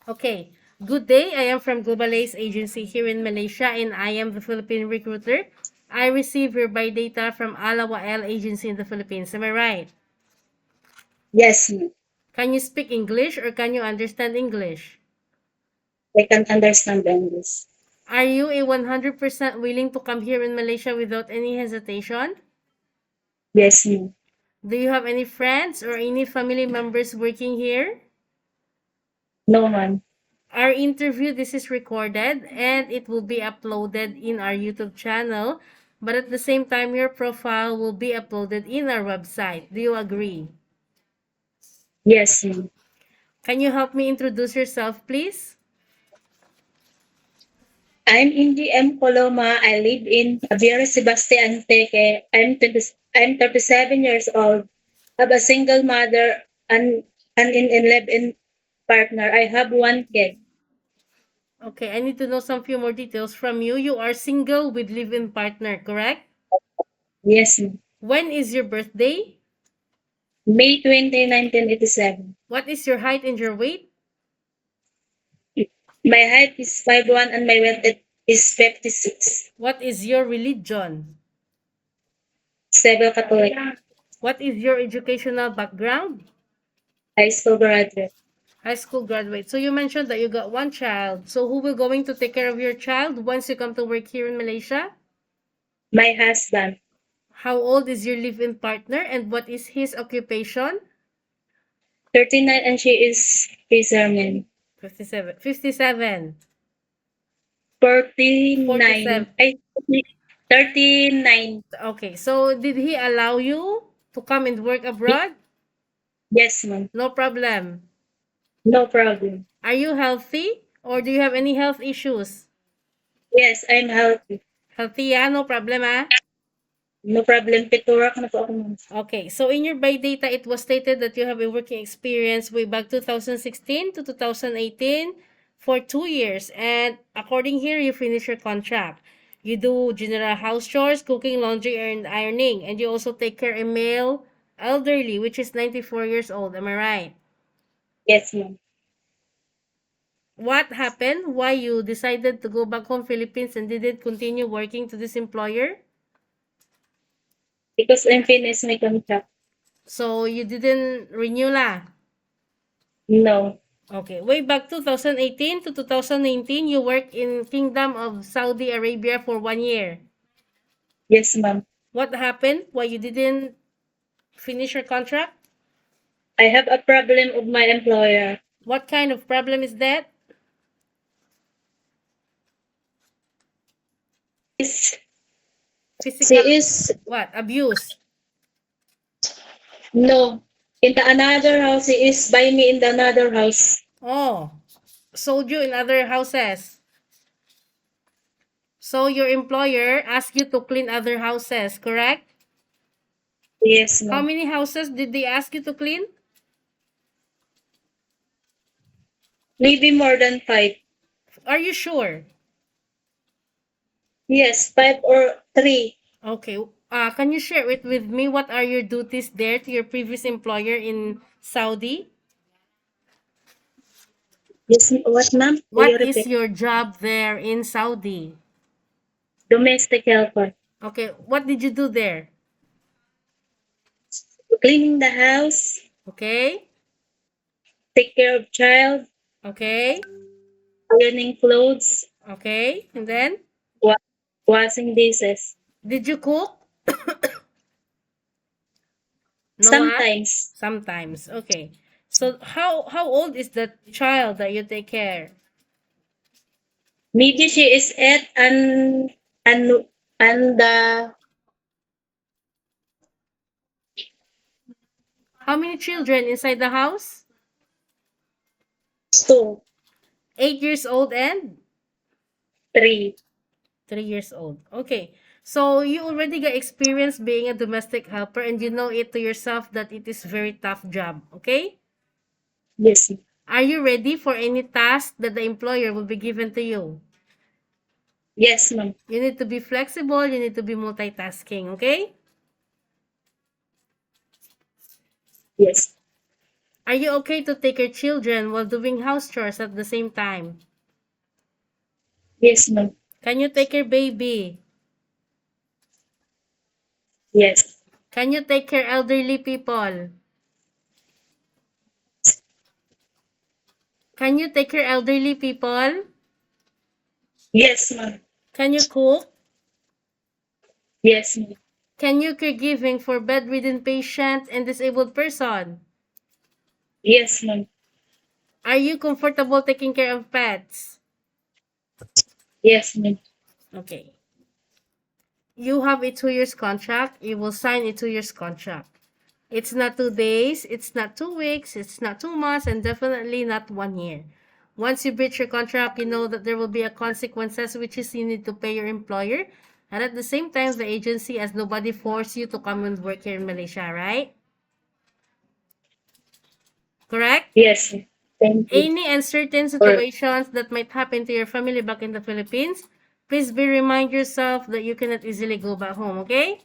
Okay. Good day. I am from Global Ace Agency here in Malaysia, and I am the Philippine recruiter. I receive your buy data from Alawa L Agency in the Philippines. Am I right? Yes, ma'am. Can you speak English or can you understand English? I can understand English. Are you a 100% willing to come here in Malaysia without any hesitation? Yes, ma'am. Do you have any friends or any family members working here? No, ma'am. Our interview, this is recorded and it will be uploaded in our YouTube channel, but at the same time, your profile will be uploaded in our website. Do you agree? Yes, ma'am. Can you help me introduce yourself, please? I'm Indy M. Coloma. I live in Aviera Sebastian Teque. I'm 37 years old. Have a single mother and in live-in partner. I have one kid. Okay, I need to know some few more details from you. You are single with live-in partner, correct? Yes, ma'am. When is your birthday? May 20, 1987. What is your height and your weight? My height is 5'1" and my weight is 56. What is your religion? Several Catholic. What is your educational background? High school graduate. High school graduate. So you mentioned that you got one child. So who will going to take care of your child once you come to work here in Malaysia? My husband. How old is your live-in partner and what is his occupation? 39 and she is fisherman. 57. 57. 49. 47. 39. Okay. So did he allow you to come and work Ye- abroad? Yes, ma'am. No problem. No problem. Are you healthy or do you have any health issues? Yes, I'm healthy. Healthy, yeah? No problem, ah? No problem. Piturak na po ako, ma'am. Okay, so in your by data, it was stated that you have a working experience way back 2016 to 2018 for 2 years. And according here, you finish your contract. You do general house chores, cooking, laundry, and ironing. And you also take care of a male elderly, which is 94 years old. Am I right? Yes, ma'am. What happened? Why you decided to go back home Philippines and didn't continue working to this employer? Because I'm finished my contract. So you didn't renew lah. No. Okay, way back 2018 to 2019, you worked in Kingdom of Saudi Arabia for 1 year. Yes, ma'am. What happened? Why you didn't finish your contract? I have a problem with my employer. What kind of problem is that? Is She Physical is what? Abuse. no. In the another house, he is by me in the another house. Oh, sold you in other houses. So your employer asked you to clean other houses, correct? Yes, How ma'am. many houses did they ask you to clean? Maybe more than 5. Are you sure? Yes, 5 or 3. Okay. Can you share it with me? What are your duties there to your previous employer in Saudi? Yes, what, ma'am? Will you What is repeat? your job there in Saudi? Domestic helper. Okay. What did you do there? Cleaning the house, Okay. take care of child, Okay. ironing clothes, Okay. And then, wa- washing dishes. did you cook? No, ah? Sometimes, Sometimes. Okay. So how old is the child that you take care? maybe she is 8 and How many children inside the house? 2, 8 years old and 3. 3 years old. Okay. So you already got experience being a domestic helper and you know it to yourself that it is very tough job. Okay? Yes, Are you ready for any task that the employer will be given to you? yes, ma'am. You need to be flexible, you need to be multitasking, okay? Yes. Are you okay to take your children while doing house chores at the same time? Yes, ma'am. Can you take your baby? Yes. Can you take care elderly people? Can you take care elderly people? Yes, ma'am. Can you cook? Yes, ma'am. Can you caregiving for bedridden patient and disabled person? Yes, ma'am. Are you comfortable taking care of pets? Yes, ma'am. Okay. You have a 2 years contract. You will sign a 2 years contract. It's not 2 days, it's not 2 weeks, it's not 2 months, and definitely not 1 year. Once you breach your contract, you know that there will be a consequences, which is you need to pay your employer. And at the same time, the agency, as nobody forced you to come and work here in Malaysia, right? Correct? Yes, ma'am. Thank you. Any uncertain Or situations that might happen to your family back in the Philippines, please remind yourself that you cannot easily go back home, okay?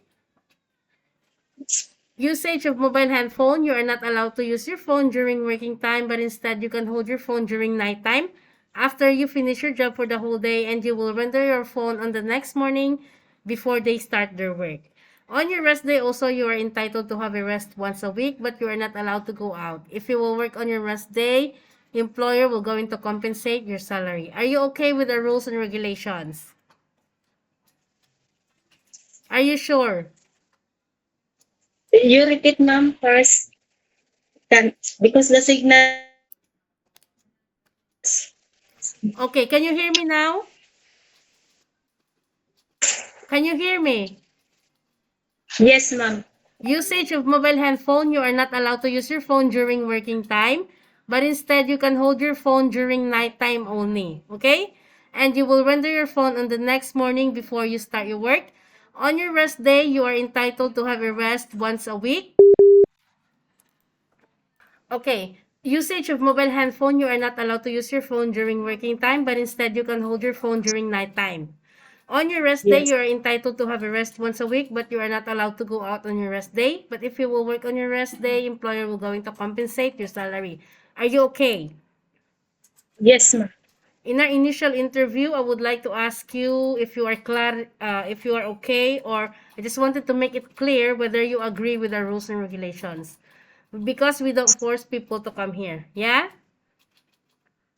Usage of mobile handphone, you are not allowed to use your phone during working time, but instead you can hold your phone during nighttime after you finish your job for the whole day, and you will render your phone on the next morning before they start their work. On your rest day also, you are entitled to have a rest once a week, but you are not allowed to go out. If you will work on your rest day, employer will going to compensate your salary. Are you okay with the rules and regulations? Are you sure? you repeat, ma'am, first. Can, because the signal. Okay, can you hear me now? Can you hear me? Yes, ma'am. Usage of mobile handphone, you are not allowed to use your phone during working time, but instead you can hold your phone during nighttime only, okay? And you will render your phone on the next morning before you start your work. On your rest day, you are entitled to have a rest once a week. Okay, usage of mobile handphone, you are not allowed to use your phone during working time, but instead you can hold your phone during nighttime. On your rest day, Yes. you are entitled to have a rest once a week, but you are not allowed to go out on your rest day. But if you will work on your rest day, employer will going to compensate your salary. Are you okay? Yes, ma'am. In our initial interview, I would like to ask you if you are if you are okay, or I just wanted to make it clear whether you agree with our rules and regulations, because we don't force people to come here. Yeah.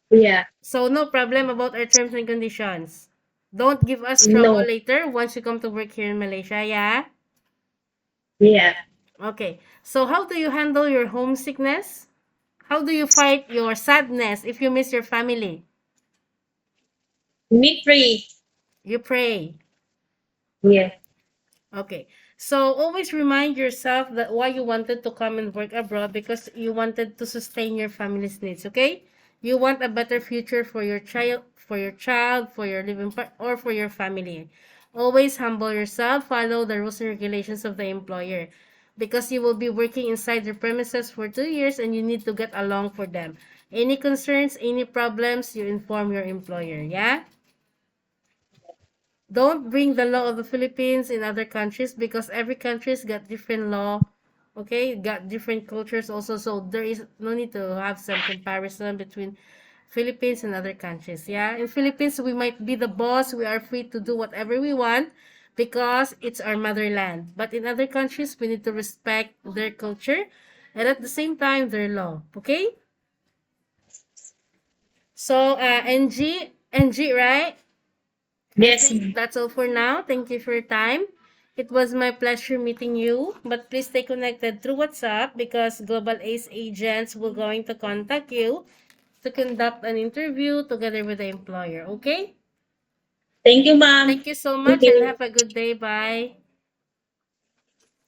Yeah. So no problem about our terms and conditions. Don't give us trouble No. later once you come to work here in Malaysia. Yeah. Yeah. Okay. So how do you handle your homesickness? How do you fight your sadness if you miss your family? Me free. You pray. Yeah. Okay. So always remind yourself that why you wanted to come and work abroad, because you wanted to sustain your family's needs, okay? You want a better future for your child, for your living part, or for your family. Always humble yourself, follow the rules and regulations of the employer, because you will be working inside their premises for 2 years and you need to get along for them. Any concerns, any problems, you inform your employer, yeah? Don't bring the law of the Philippines in other countries, because every country's got different law, okay? Got different cultures also, so there is no need to have some comparison between Philippines and other countries. Yeah, in Philippines we might be the boss, we are free to do whatever we want because it's our motherland. But in other countries we need to respect their culture and at the same time their law. Okay? So NG, right? I Yes, think ma'am. that's all for now. Thank you for your time. It was my pleasure meeting you, but please stay connected through WhatsApp because Global Ace agents will going to contact you to conduct an interview together with the employer. Okay? Thank you, ma'am. Thank you so Thank much and you. have a good day. Bye.